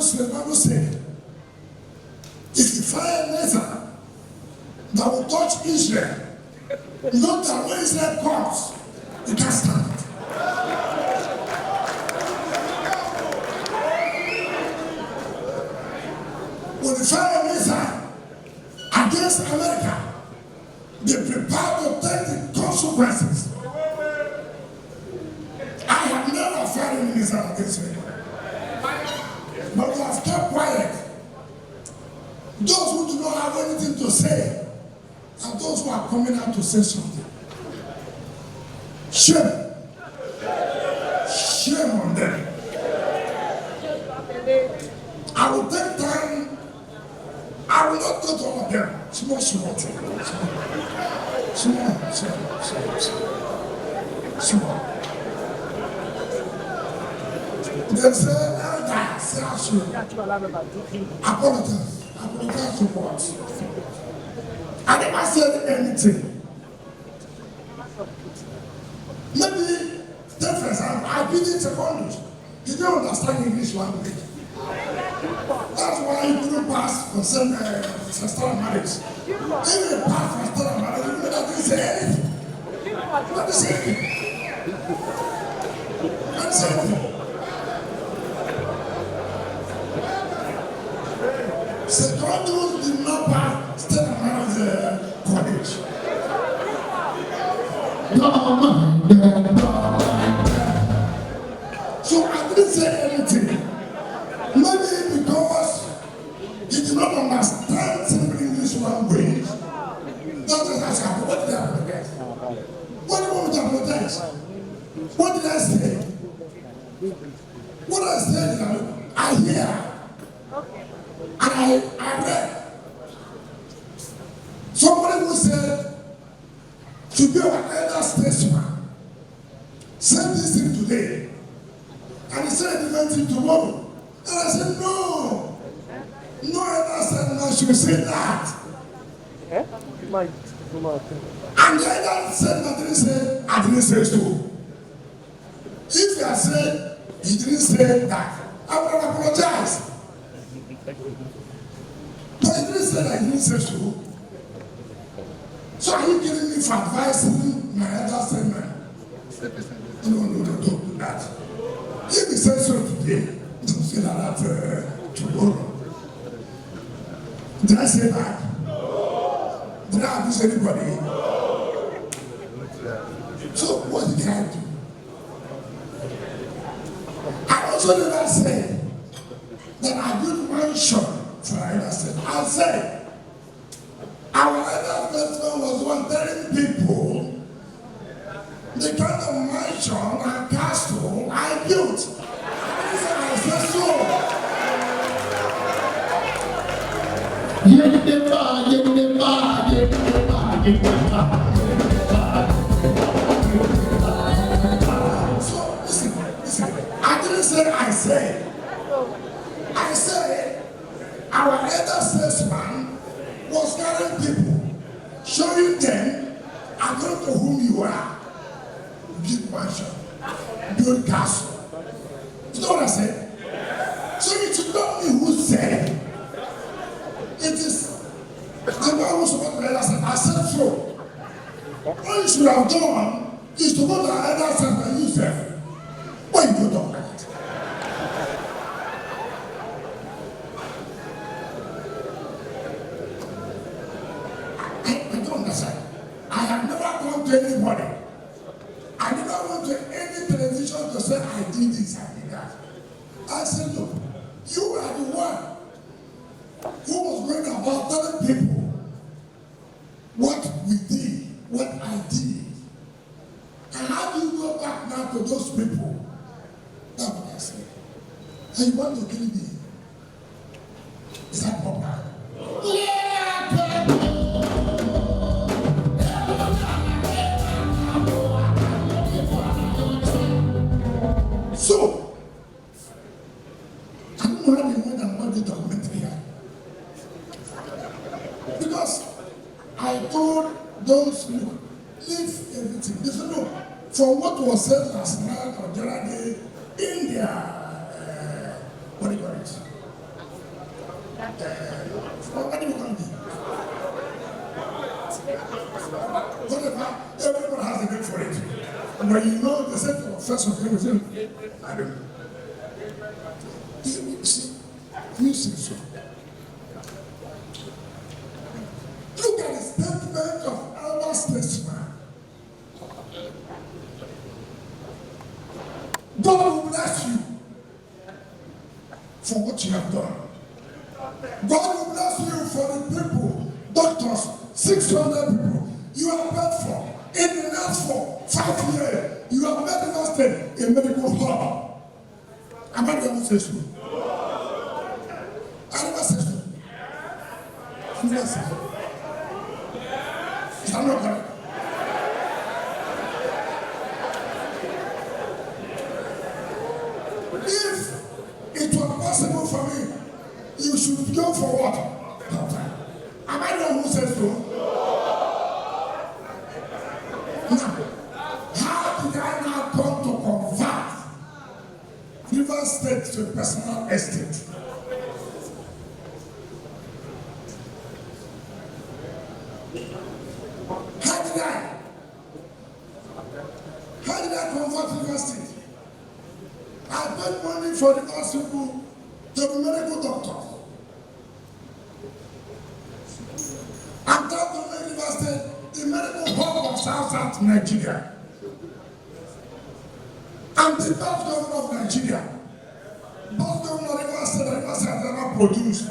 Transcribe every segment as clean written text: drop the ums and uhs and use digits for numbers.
the Bible said, if you find a nation that will touch Israel, not that when Israel comes, you can't stand it. When you find a nation against America, they prepare to take the consequences. I have never fired any missile against me. But we have kept quiet. Those who do not have anything to say are those who are coming out to say something. Shame. Shame on them. I will take time. I will not go to all of them. Small. They say, Elder, say I should apologize. Apologize to what? I never said anything. Maybe, take for example, I did it secondary. You don't understand English language. That's why you couldn't pass for some marriage. If you pass for marriage, you don't say anything. Don't say anything. Don't say anything. Secondary did not pass Stella Marriage college. So I didn't say anything. Maybe because he did not understand simple English language. That's what I said. What did I apologize? What do you want me to apologize? What did I say? What I said is I hear. And I read. Somebody who said to be our elder statesman said this thing today. And he said a different thing tomorrow. And I said, no. No elder statesman should say that. And the elder statesman didn't say, I didn't say so. If you had said he didn't say that, I would have apologized. But he didn't say that he didn't say so. So are you giving me for advising my elder statesman? No, don't do that. If he says so today, don't say that tomorrow. Did I say that? No. Did I abuse anybody? No. So what did I do? I also never said that I built mansion for our elder statesman. I said our elder statesman was one telling people the kind of mansion and castle I built. I said so. So listen, I didn't say I said. I said our elder statesman was carrying people, showing them according to whom you are. Build mansion, build castle. You know what I said? So you should not be who said it. It is the Bible supposed to say, I said so. What you should have done is to go to the elder statesman and use them. Why you go down like that? I don't understand. I have never gone to anybody. I never went to any television to say I did this, I did that. I said, look, you are the one who was going about telling people what we did, what I did. And how do you go back now to those people? That's what I said. And you want to kill me? Is that proper? So, I don't know how they went and watched the documentary here. Because I told those who leave everything. They said, no, from what was said last night or the other day in their, what do you call it? What do you want to do? Whatever, everyone has a name for it. And when you know the set of first of everything, I don't know. You see so. Look at the statement of elder statesman. God will bless you for what you have done. God will bless you for the people, doctors, 600 people you have paid for. In the last 5 years, you have made invested in medical hub. Am I the one say so? I never say so. You never say so. Is that not correct? If it was possible for me, you should go for what? Am I the one who says so? Now, how did I now come to convert Rivers State to a personal estate? How did I convert Rivers State? I paid money for the hospital to be medical doctor. I'm talking about Rivers State, the medical hub of South Nigeria. I'm the first governor of Nigeria. Both governor of Rivers State and Rivers State are not produced.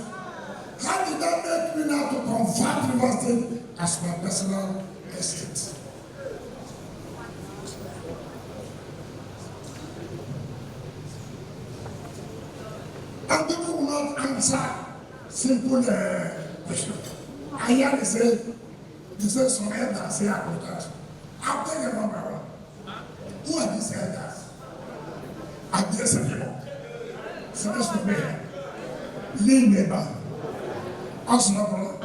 How did that make me now to convert Rivers State as my personal estate? And people will not answer simple questions. I hear they say some elders say agriculture. I'll tell you number one. Who are these elders? I'm just a people. So let's go there. Lean neighbor. Also, no problem.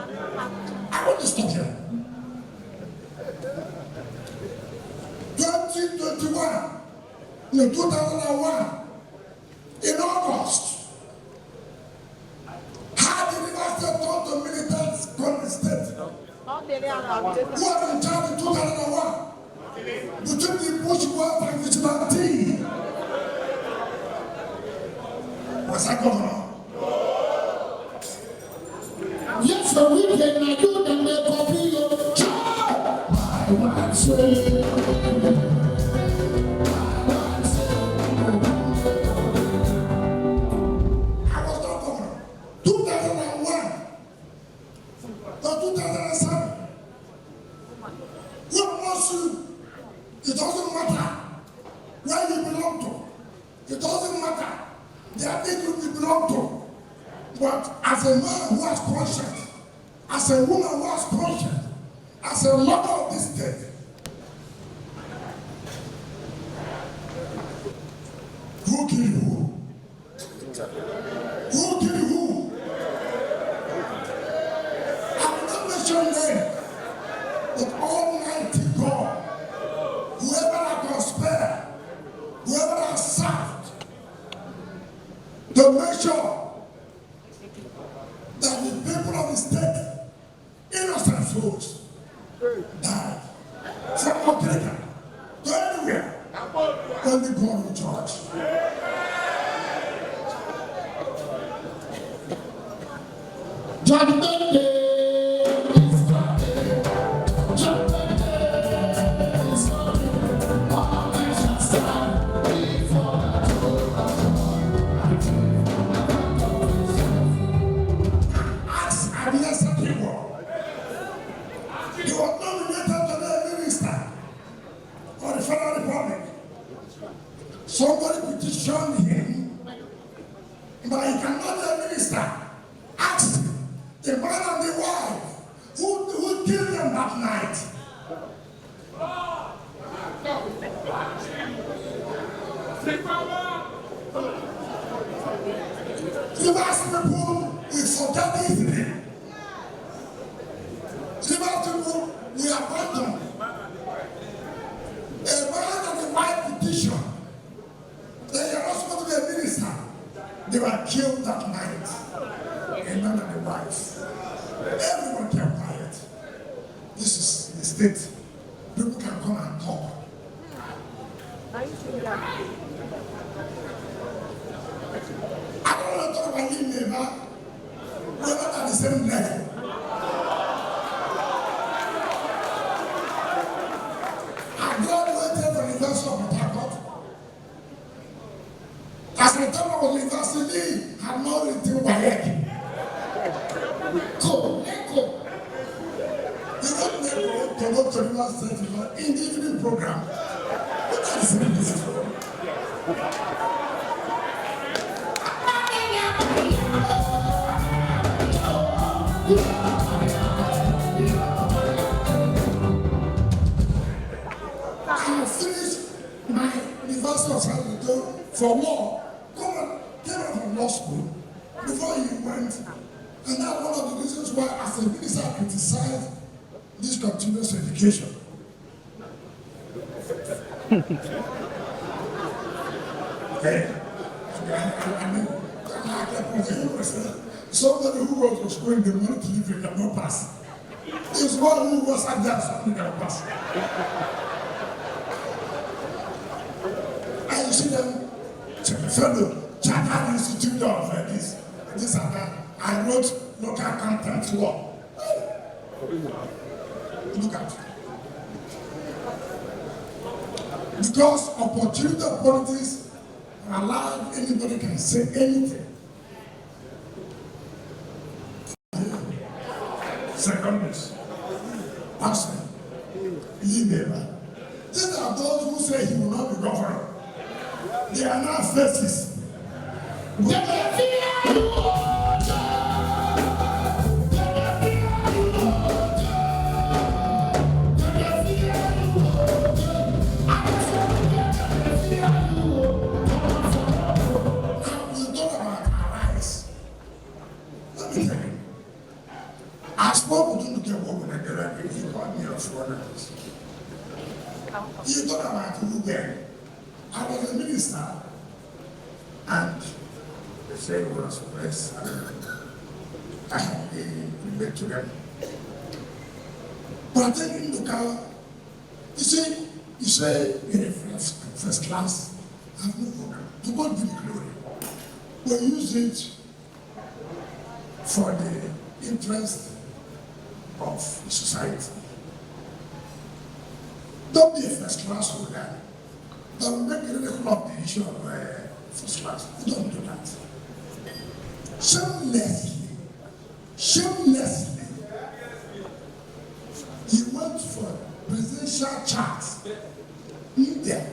I want to stop here. 2021, no, 2001, in August, how did Rivers State turn to militant state? Who was in charge in 2001? Between the Bush World and vigilante. Was I governor? Yes, the weekend I do the make of you. I want to say. I was not governor. 2001 or 2007. What was you? It doesn't matter where you belong to. It doesn't matter the ethnic group you belong to. But as a man who has conscience, as a woman who has conscience, as a mother of this state, who killed who? Who killed who? I will not mention name, but Almighty God, whoever I can spare, whoever I served, to make sure that the people of the state, innocent souls, died. From America to anywhere, only God will judge. Judgment Day is coming. Judgment Day is coming. All nations stand before the throne of God. Ask Abiasa people. He was nominated to the minister for the Federal Republic. Somebody petitioned him, but he cannot be a minister. Ask the man and the wife who killed them that night. Rivers people, we forget easily. Rivers people, we abandon. A man and a wife petition. They are not supposed to be a minister. They were killed that night. a man and a wife. Everyone kept quiet. This is the state. People can come and talk. I don't want to talk about him, neighbor. We're not at the same level. I graduated from the University of Port Harcourt. As I thought I was university, I had not written my leg. Go. You don't need to go to university in the evening program. What is this for? I finished my University of San Diego for law. Came out from law school before he went. And that's one of the reasons why, as a minister, I criticized this continuous education. Okay? I mean, somebody who was to school in the morning to leave it cannot pass. There's one who was at that, something cannot pass. And you see them, fellow, Chartered Institute of this and that. I wrote local content law. Look at it. Because opportunity of politics allowed anybody can say anything. Secondaries, pastor, leader. These are those who say he will not be governor. They are now faces. I spoke with him to get what when I get up. He called me up for others. He thought about who then. I was a minister, and they said it was press. I had a debate to them. But I think in the car, you say in a first class, I have no program. To God be the glory. We use it for the interest of the society. Don't be a first class holder. Don't make it a club the issue of first class. Don't do that. Shamelessly, he went for presidential chats. India.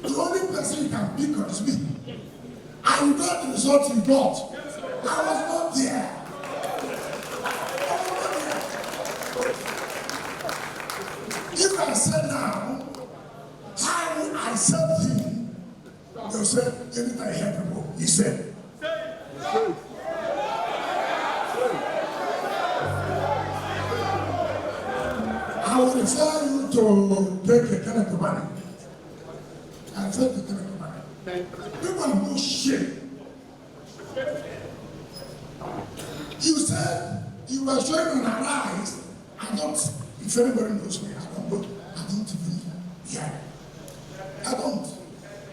The only person you can pick on is me. And you got the result you got. I was not there. If I say now, how I said him, they'll say, anything I hear people, he said. I will refer you to take the kind of money. I said the kind of money. People have no shame. You said you were showing on our eyes. I don't, if anybody knows me, I don't even, yeah. I don't.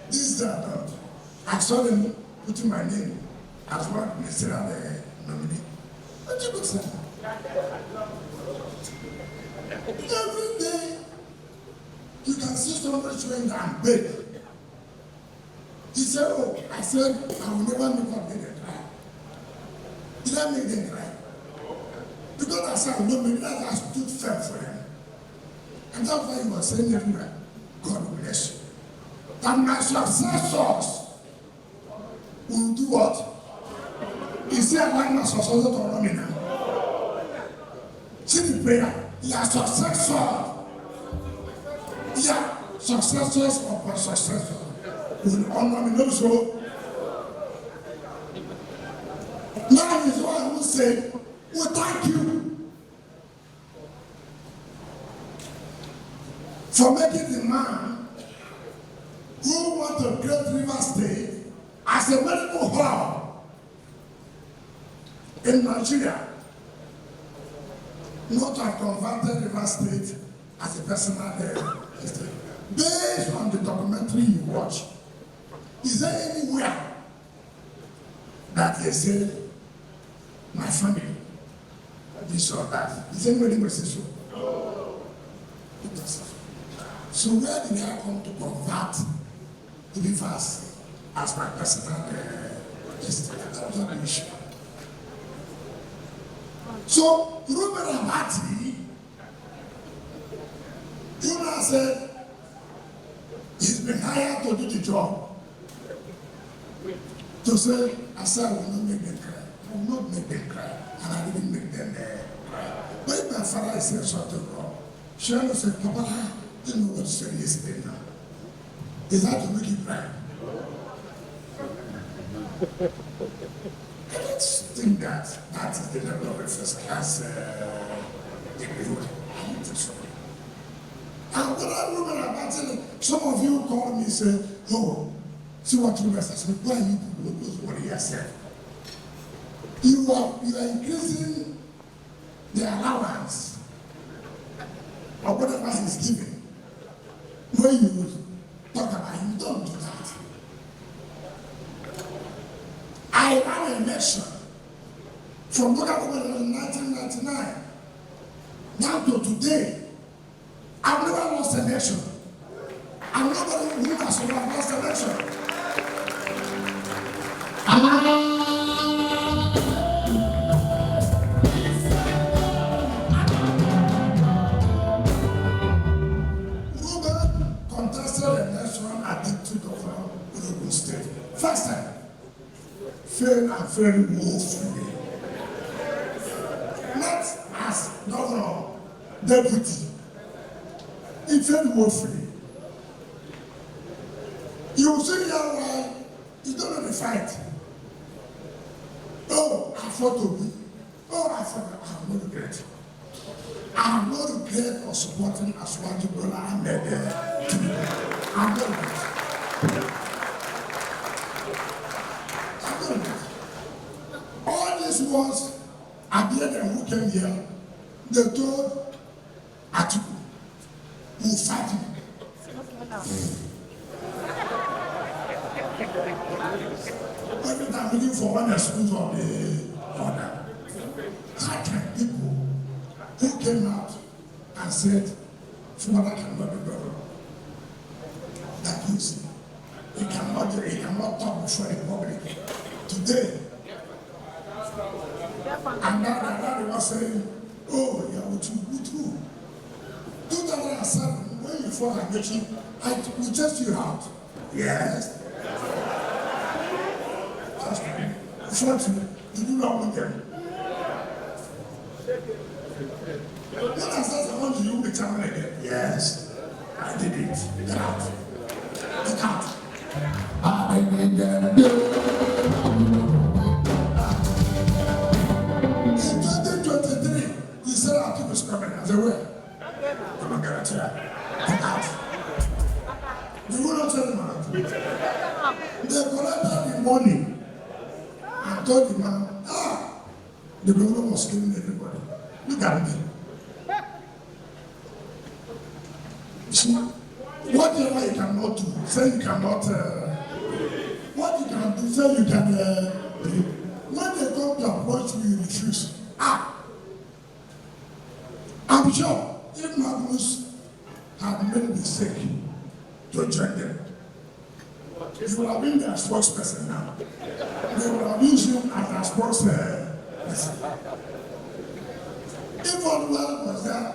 This is that I don't. I saw them putting my name as one ministerial nominee. What do you look say? Every day, you can see somebody showing that I'm big. He said, oh, I said, I will never make up them cry. Did I make them cry? Because I said, no, maybe that I stood firm for them. And that's why he was saying everywhere, God will bless you. That my successors will do what? He said, I like my successors to run me now. See the prayer. Your successor. Yeah, successors of my successor will honor me also. Now is one who said, well, thank you for making the man who wants to create River State as a medical hub. in Nigeria, not have converted River State as a personal estate. Based on the documentary you watch, is there anywhere that they say, my family, this or that? Is anybody going to say so? It doesn't. So where did I come to convert Rivers as my personal estate? That was not an issue. So Reuben Abati, you now said he's been hired to do the job. To say, I said I will not make them cry. I will not make them cry. And I didn't make them cry. But if my father said something wrong, she always said, Papa, I didn't know what to say yesterday now. Is that to make you cry? I don't think that is the level of a first class degree. I don't think so. And when I remember about it, some of you call me and say, oh, see what you must. I said, why you do what he has said? You are increasing the allowance or whatever he's giving. When you talk about him, don't do that. I ran an election from local government in 1999 down to today. I've never lost an election. I'm nobody who has lost an election. Reuben contested an election at the Duke of Ogun State. First time, failed and failed woefully. Not as governor, deputy. He failed woefully. You will see here why you don't know the fight. Oh, I fought to be. Oh, I fought. I have no regret. I have no regret of supporting Asiwaju Bola Ahmed Tinubu. I have no regret. I have no regret. All this was at the end who came here, they told Atiku, who fight him. Every time looking for one excuse of the other. How can people who came out and said, Father cannot be governor? That you see, he cannot talk before the public. Today, and now they were saying, oh, yeah, we too. 2007, when you fought Amechi, we test you out. Yes. You do not want them. When I said I want you to become again, yes, I did it. Get out. Get out. I need them. In 2023, you said our people is coming. I said, where? I'm not guarantee that. Get out. You will not tell them about it. They collected the money. I told the man, the government was killing everybody. Look at me. See, whatever you cannot do, say you cannot, what you can do, say you can, when they come to approach you, you refuse. I'm sure if Magnus had made a mistake to join them, you would have been their spokesperson now. They would have used him as their spokesperson. If all the world was there,